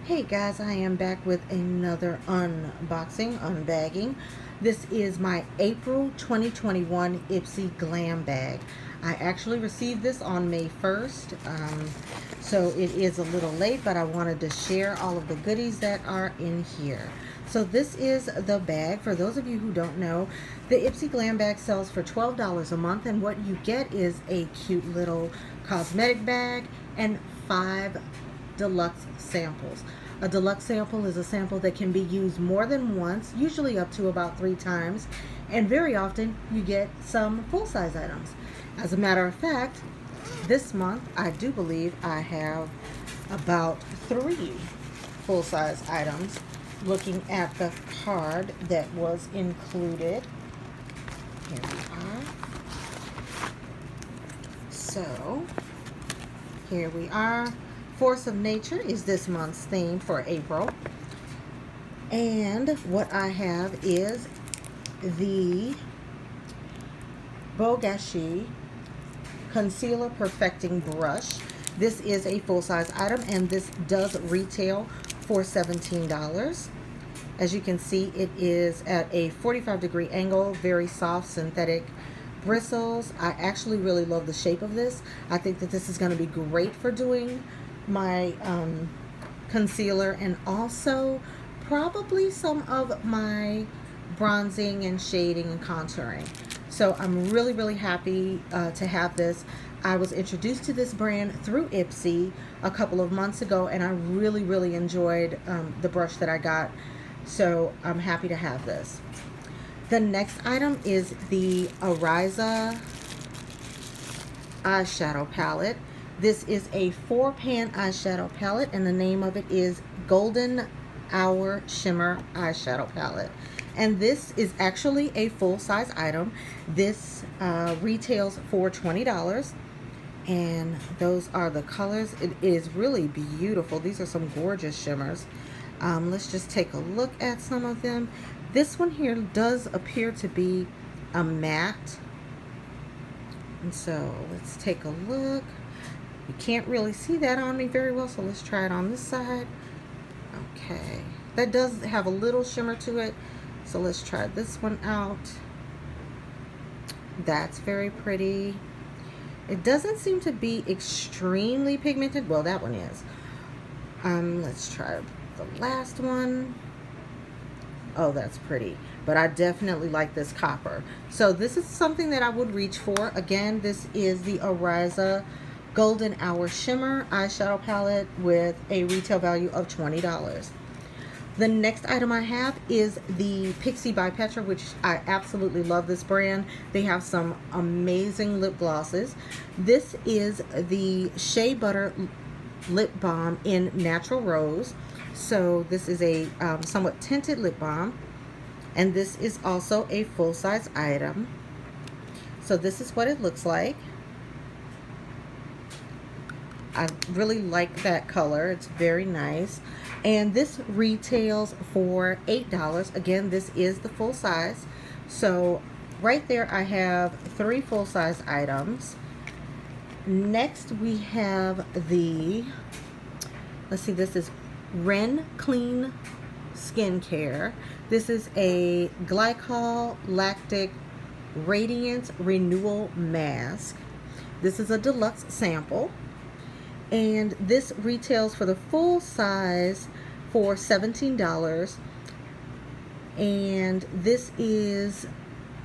Hey guys, I am back with another unbagging. This is my April 2021 Ipsy Glam Bag. I actually received this on May 1st, so it is a little late, but I wanted to share all of the goodies that are in here. So this is the bag. For those of you who don't know, the Ipsy Glam Bag sells for $12 a month, and what you get is a cute little cosmetic bag and 5 deluxe samples. A deluxe sample is a sample that can be used more than once, usually up to about 3 times, and very often you get some full-size items. As a matter of fact, this month I do believe I have about 3 full-size items. Looking at the card that was included, here we are. So here we are. Force of Nature is this month's theme for April. And what I have is the BoxyCharm Concealer Perfecting Brush. This is a full-size item, and this does retail for $17. As you can see, it is at a 45-degree angle, very soft synthetic bristles. I actually really love the shape of this. I think that this is going to be great for doing my concealer, and also probably some of my bronzing and shading and contouring. So I'm really happy to have this. I was introduced to this brand through Ipsy a couple of months ago, and I really enjoyed the brush that I got. So I'm happy to have this. The next item is the Oryza eyeshadow palette. This is a 4-pan eyeshadow palette, and the name of it is Golden Hour Shimmer Eyeshadow Palette. And this is actually a full-size item. This retails for $20, and those are the colors. It is really beautiful. These are some gorgeous shimmers. Let's just take a look at some of them. This one here does appear to be a matte, and so let's take a look. You can't really see that on me very well, so let's try it on this side. Okay, that does have a little shimmer to it, so let's try this one out. That's very pretty. It doesn't seem to be extremely pigmented. Well, that one is. Let's try the last one. Oh, that's pretty, but I definitely like this copper. So this is something that I would reach for. Again, this is the Oryza Golden Hour Shimmer Eyeshadow Palette with a retail value of $20. The next item I have is the Pixi by Petra, which I absolutely love this brand. They have some amazing lip glosses. This is the Shea Butter Lip Balm in Natural Rose. So this is a somewhat tinted lip balm, and this is also a full-size item. So this is what it looks like. I really like that color. It's very nice. And this retails for $8. Again, this is the full size. So right there I have 3 full-size items. Next we have the, let's see, this is Ren Clean Skincare. This is a glycol lactic radiance renewal mask. This is a deluxe sample, and this retails for the full size for $17. And this is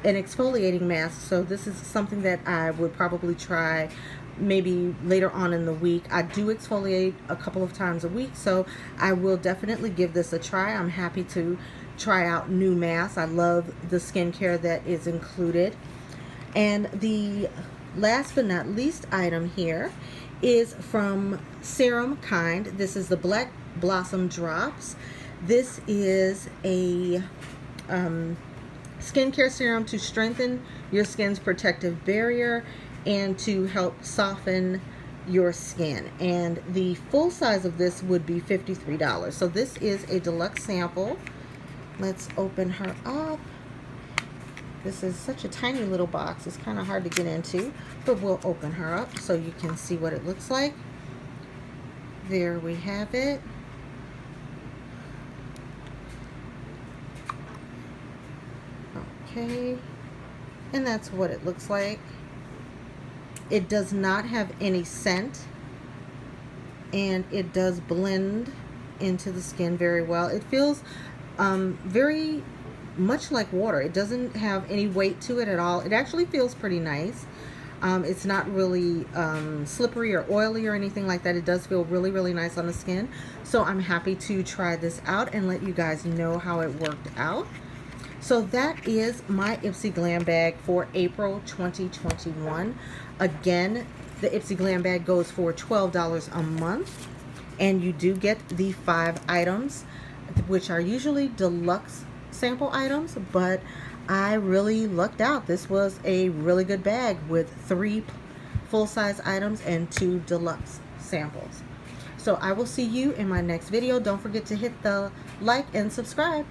an exfoliating mask, so this is something that I would probably try maybe later on in the week. I do exfoliate a couple of times a week, so I will definitely give this a try. I'm happy to try out new masks. I love the skincare that is included. And the last but not least item here is from Serum kind. This is the Black Blossom Drops. This is a skincare serum to strengthen your skin's protective barrier and to help soften your skin. And the full size of this would be $53. So this is a deluxe sample. Let's open her up. This is such a tiny little box. It's kind of hard to get into, but we'll open her up so you can see what it looks like. There we have it. Okay, and that's what it looks like. It does not have any scent, and it does blend into the skin very well. It feels very much like water. It doesn't have any weight to it at all. It actually feels pretty nice. It's not really slippery or oily or anything like that. It does feel really, really nice on the skin. So I'm happy to try this out and let you guys know how it worked out. So that is my Ipsy Glam Bag for April 2021. Again, the Ipsy Glam Bag goes for $12 a month, and you do get the 5 items, which are usually deluxe sample items, but I really lucked out. This was a really good bag with 3 full-size items and 2 deluxe samples. So I will see you in my next video. Don't forget to hit the like and subscribe.